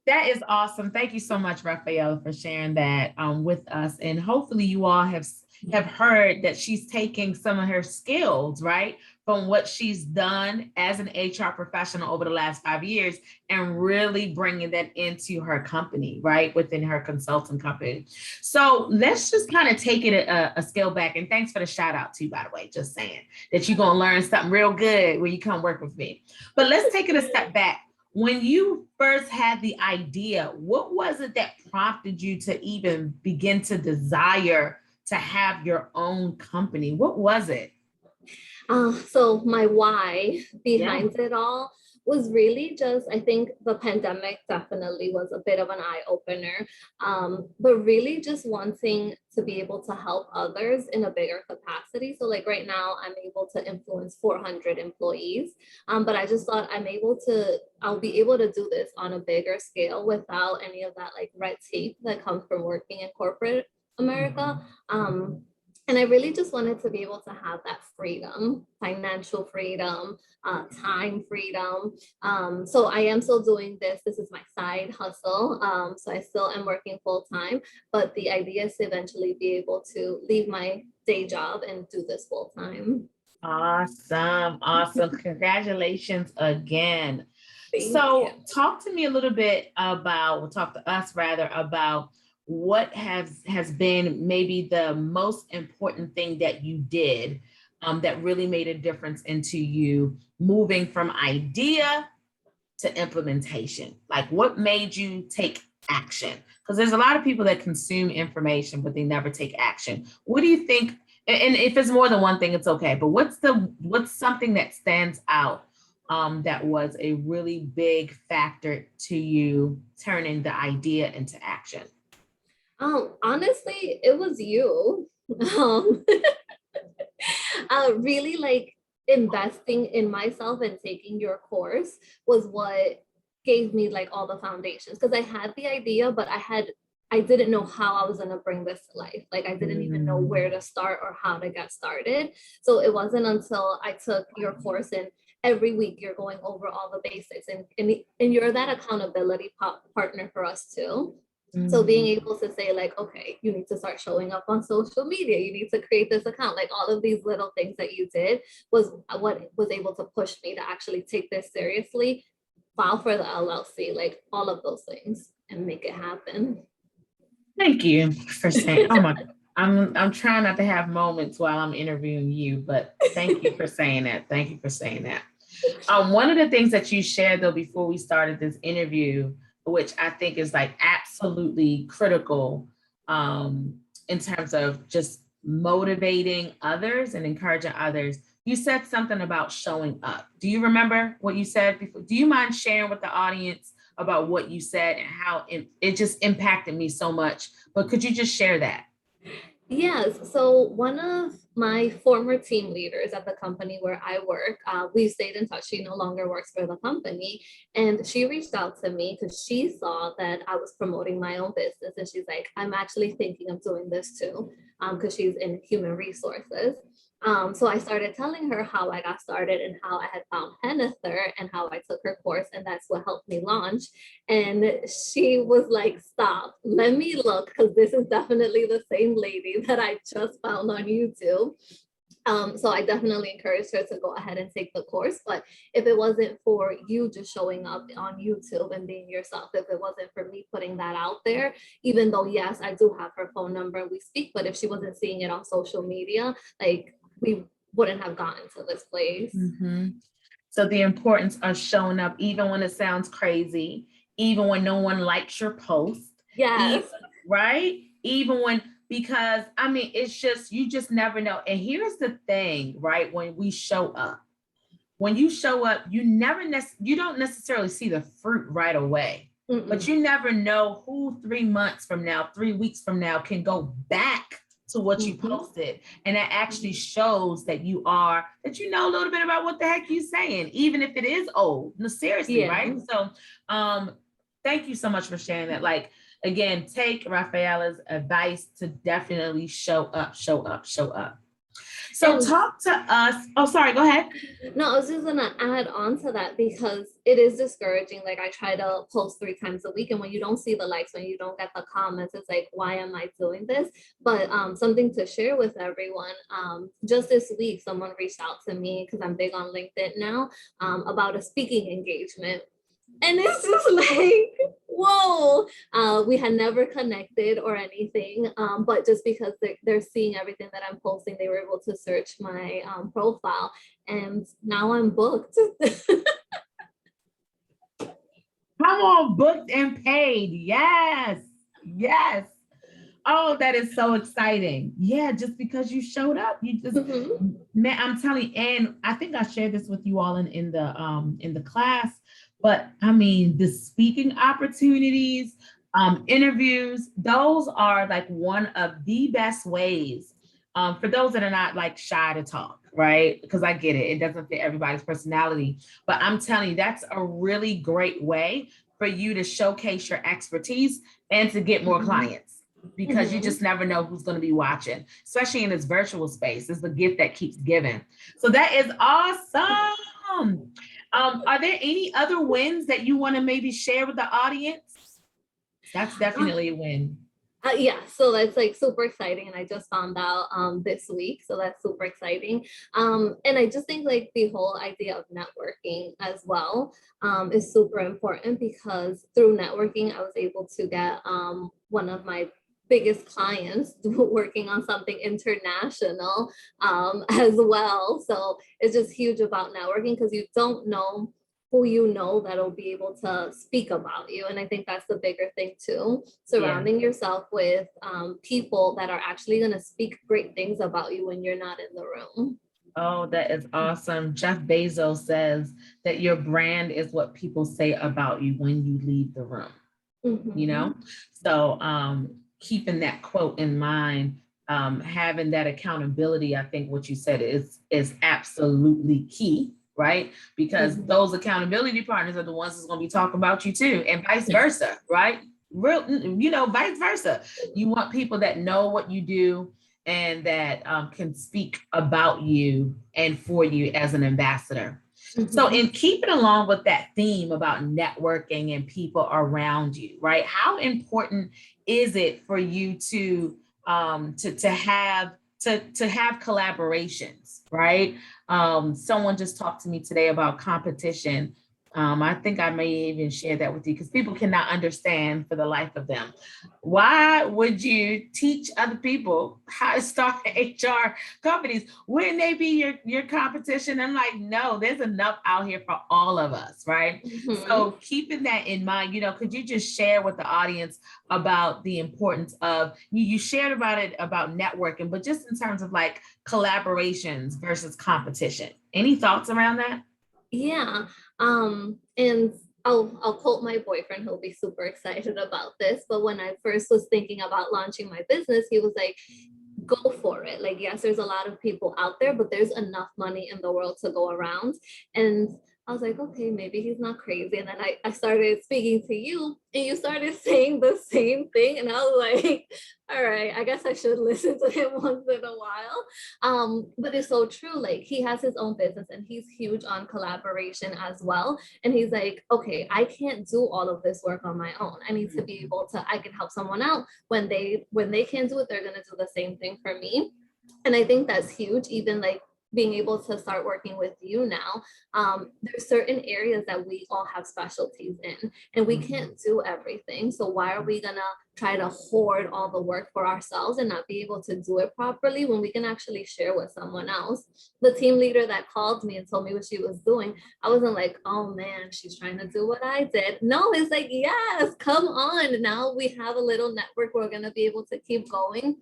That is awesome. Thank you so much, Rafaela, for sharing that with us. And hopefully you all have heard that she's taking some of her skills, right, from what she's done as an HR professional over the last 5 years and really bringing that into her company, right, within her consulting company. So let's just kind of take it a scale back. And thanks for the shout out too, by the way, just saying that you're going to learn something real good when you come work with me. But let's take it a step back. When you first had the idea, what was it that prompted you to even begin to desire to have your own company? What was it? So my why behind it all was really just, I think the pandemic definitely was a bit of an eye opener, but really just wanting to be able to help others in a bigger capacity. So like right now, I'm able to influence 400 employees, but I just thought I'll be able to do this on a bigger scale without any of that like red tape that comes from working in corporate America. And I really just wanted to be able to have that freedom, financial freedom, time freedom. So I am still doing this. This is my side hustle. So I still am working full time, but the idea is to eventually be able to leave my day job and do this full time. Awesome. Awesome. Congratulations again. Thank So you. talk to me a little bit about, we'll talk to us rather about what has been maybe the most important thing that you did that really made a difference into you moving from idea to implementation. Like what made you take action? Because there's a lot of people that consume information, but they never take action. What do you think? And if it's more than one thing, it's okay. But what's something that stands out that was a really big factor to you turning the idea into action? Honestly, it was you. Really like investing in myself and taking your course was what gave me like all the foundations, because I had the idea, but I didn't know how I was going to bring this to life. Like I didn't even know where to start or how to get started. So it wasn't until I took your course, and every week you're going over all the basics, and you're that accountability partner for us too. So being able to say like, okay, you need to start showing up on social media. You need to create this account. Like all of these little things that you did was what was able to push me to actually take this seriously, file for the LLC, like all of those things, and make it happen. Thank you for saying, oh my, I'm trying not to have moments while I'm interviewing you, but thank you for saying that. Thank you for saying that. One of the things that you shared though, before we started this interview, which I think is like absolutely critical in terms of just motivating others and encouraging others. You said something about showing up. Do you remember what you said before? Do you mind sharing with the audience about what you said and how it just impacted me so much? But could you just share that? Yes. So one of my former team leaders at the company where I work, we stayed in touch. She no longer works for the company. And she reached out to me because she saw that I was promoting my own business. And she's like, I'm actually thinking of doing this too, because she's in human resources. So I started telling her how I got started and how I had found Hennither and how I took her course, and that's what helped me launch. And she was like, stop, let me look, because this is definitely the same lady that I just found on YouTube. So I definitely encouraged her to go ahead and take the course. But if it wasn't for you just showing up on YouTube and being yourself, if it wasn't for me putting that out there, even though, yes, I do have her phone number, we speak, but if she wasn't seeing it on social media, like we wouldn't have gotten to this place. Mm-hmm. So the importance of showing up, even when it sounds crazy, even when no one likes your post. Yes. Right? Even when, because I mean, it's just, you just never know. And here's the thing, right? When we show up, when you show up, you don't necessarily see the fruit right away. But you never know who 3 months from now, 3 weeks from now can go back to what you posted. And that actually shows that you know a little bit about what the heck you're saying, even if it is old. No, seriously, right? So thank you so much for sharing that. Like, again, take Rafaela's advice to definitely show up, show up, show up. So And talk to us. Oh, sorry, go ahead. no, I was just gonna add on to that because it is discouraging. Like I try to post 3 times a week, and when you don't see the likes, when you don't get the comments, it's like, why am I doing this? But something to share with everyone. Just this week, someone reached out to me because I'm big on LinkedIn now, about a speaking engagement. And it's just like, whoa, we had never connected or anything, but just because they're seeing everything that I'm posting, they were able to search my profile, and now I'm booked. Come on, booked and paid. Yes. Yes. Oh, that is so exciting. Yeah, just because you showed up, you just, Mhm. man, I'm telling you, and I think I shared this with you all in the class, but I mean the speaking opportunities, interviews, those are like one of the best ways for those that are not like shy to talk, right? Because I get it, it doesn't fit everybody's personality, but I'm telling you, that's a really great way for you to showcase your expertise and to get more clients because you Mhm. just never know who's going to be watching, especially in this virtual space. It's the gift that keeps giving. So that is awesome. Are there any other wins that you want to maybe share with the audience? That's definitely a win. Yeah, so that's like super exciting, and I just found out this week, so that's super exciting. And I just think like the whole idea of networking as well is super important because through networking, I was able to get one of my biggest clients working on something international as well. So it's just huge about networking because you don't know who you know that'll be able to speak about you. And I think that's the bigger thing too, Yeah. surrounding yourself with people that are actually going to speak great things about you when you're not in the room. Oh, that is awesome. Jeff Bezos says that your brand is what people say about you when you leave the room. You Mm-hmm. know, so keeping that quote in mind, having that accountability, I think what you said is absolutely key, right? Because Mm-hmm. those accountability partners are the ones that's going to be talking about you too, and vice versa, right? Real, vice versa. You want people that know what you do and that can speak about you and for you as an ambassador. So, Mm-hmm. in keeping along with that theme about networking and people around you, right? How important is it for you to have collaborations, right? Someone just talked to me today about competition. I think I may even share that with you because people cannot understand for the life of them. Why would you teach other people how to start HR companies? Wouldn't they be your competition? I'm like, no, there's enough out here for all of us, right? Mm-hmm. So keeping that in mind, could you just share with the audience about the importance of you shared about it about networking, but just in terms of like collaborations versus competition. Any thoughts around that? Yeah. And I'll quote my boyfriend, he'll be super excited about this. But when I first was thinking about launching my business, he was like, go for it. Like, yes, there's a lot of people out there, but there's enough money in the world to go around. And I was like, okay, maybe he's not crazy. And then I started speaking to you, and you started saying the same thing. And I was like, all right, I guess I should listen to him once in a while. But it's so true. Like, he has his own business and he's huge on collaboration as well. And he's like, okay, I can't do all of this work on my own. I need to be able to, I can help someone out when they can't do it, they're gonna do the same thing for me. And I think that's huge, even like being able to start working with you now. There's certain areas that we all have specialties in, and we can't do everything. So why are we gonna try to hoard all the work for ourselves and not be able to do it properly when we can actually share with someone else? The team leader that called me and told me what she was doing, I wasn't like, oh man, she's trying to do what I did. No, it's like, yes, come on. Now we have a little network. We're gonna be able to keep going,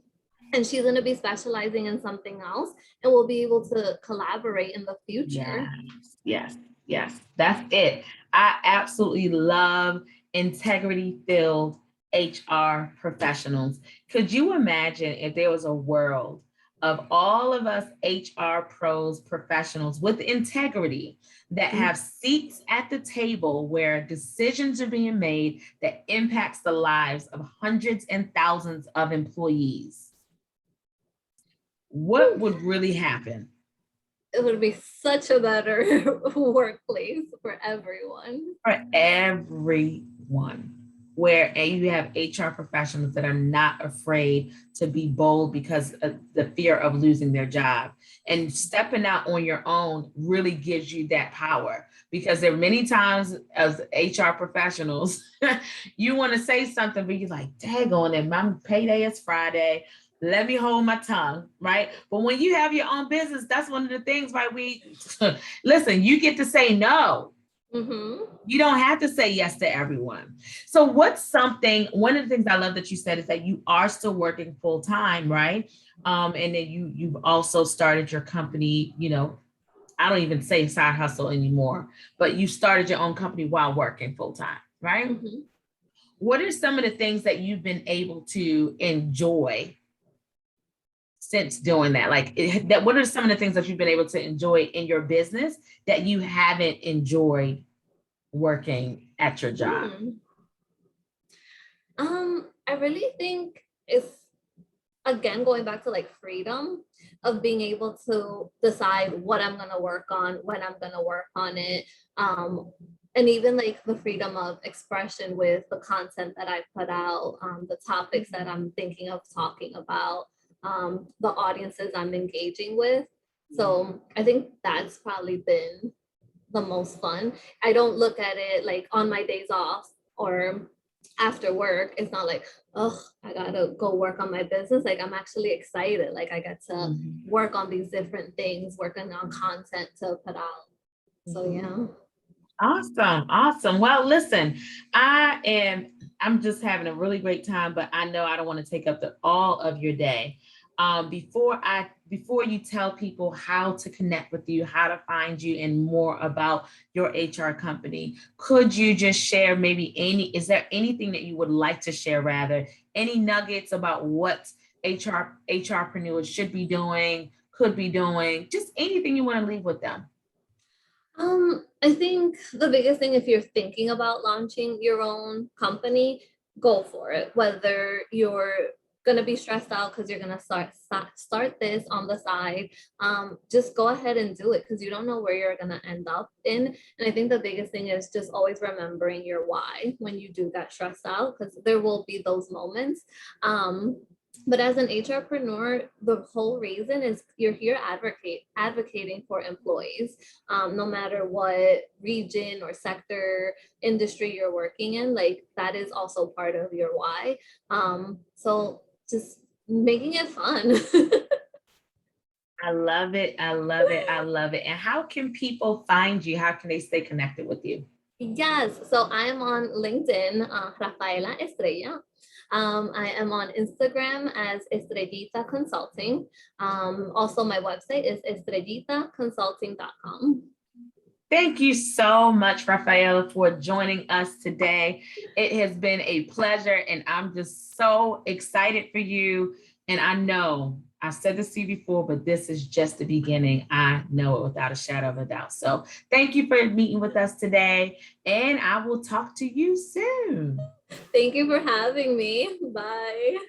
and she's going to be specializing in something else, and we'll be able to collaborate in the future. Yes, yes, yes. That's it. I absolutely love integrity filled HR professionals. Could you imagine if there was a world of all of us HR pros professionals with integrity that have seats at the table where decisions are being made that impacts the lives of hundreds and thousands of employees? what would really happen? It would be such a better workplace for everyone. For everyone. Where you have HR professionals that are not afraid to be bold because of the fear of losing their job. And stepping out on your own really gives you that power, because there are many times as HR professionals, you want to say something, but you're like, daggone it, my payday is Friday. Let me hold my tongue, right? But when you have your own business, that's one of the things, right? Listen, you get to say no. Mm-hmm. You don't have to say yes to everyone. So one of the things I love that you said is that you are still working full time, right? And then you've also started your company, I don't even say side hustle anymore, but you started your own company while working full time, right? Mm-hmm. What are some of the things that you've been able to enjoy since doing that? What are some of the things that you've been able to enjoy in your business that you haven't enjoyed working at your job? I really think it's, again, going back to like freedom of being able to decide what I'm going to work on, when I'm going to work on it. And even like the freedom of expression with the content that I put out, the topics that I'm thinking of talking about, the audiences I'm engaging with. So I think that's probably been the most fun. I don't look at it like on my days off or after work. It's not like, oh, I gotta go work on my business. Like, I'm actually excited. Like, I get to work on these different things, working on content to put out. So yeah. Awesome. Well, listen, I'm just having a really great time, but I know I don't want to take up all of your day. Before you tell people how to connect with you, how to find you, and more about your HR company, could you just share is there anything that you would like to share, rather, any nuggets about what HRpreneurs should be doing, could be doing, just anything you want to leave with them? I think the biggest thing, if you're thinking about launching your own company, go for it. Whether you're gonna be stressed out because you're gonna start this on the side, just go ahead and do it, because you don't know where you're gonna end up in. And I think the biggest thing is just always remembering your why when you do get stressed out, because there will be those moments. But as an HRpreneur, the whole reason is you're here advocating for employees, no matter what region or sector, industry you're working in. Like, that is also part of your why. So just making it fun. I love it. And how can people find you? How can they stay connected with you? Yes, so I am on LinkedIn, Rafaela Estrella. I am on Instagram as Estrellita Consulting. Also, my website is estrellitaconsulting.com. Thank you so much, Rafaela, for joining us today. It has been a pleasure, and I'm just so excited for you. And I know I've said this to you before, but this is just the beginning. I know it without a shadow of a doubt. So thank you for meeting with us today, and I will talk to you soon. Thank you for having me. Bye.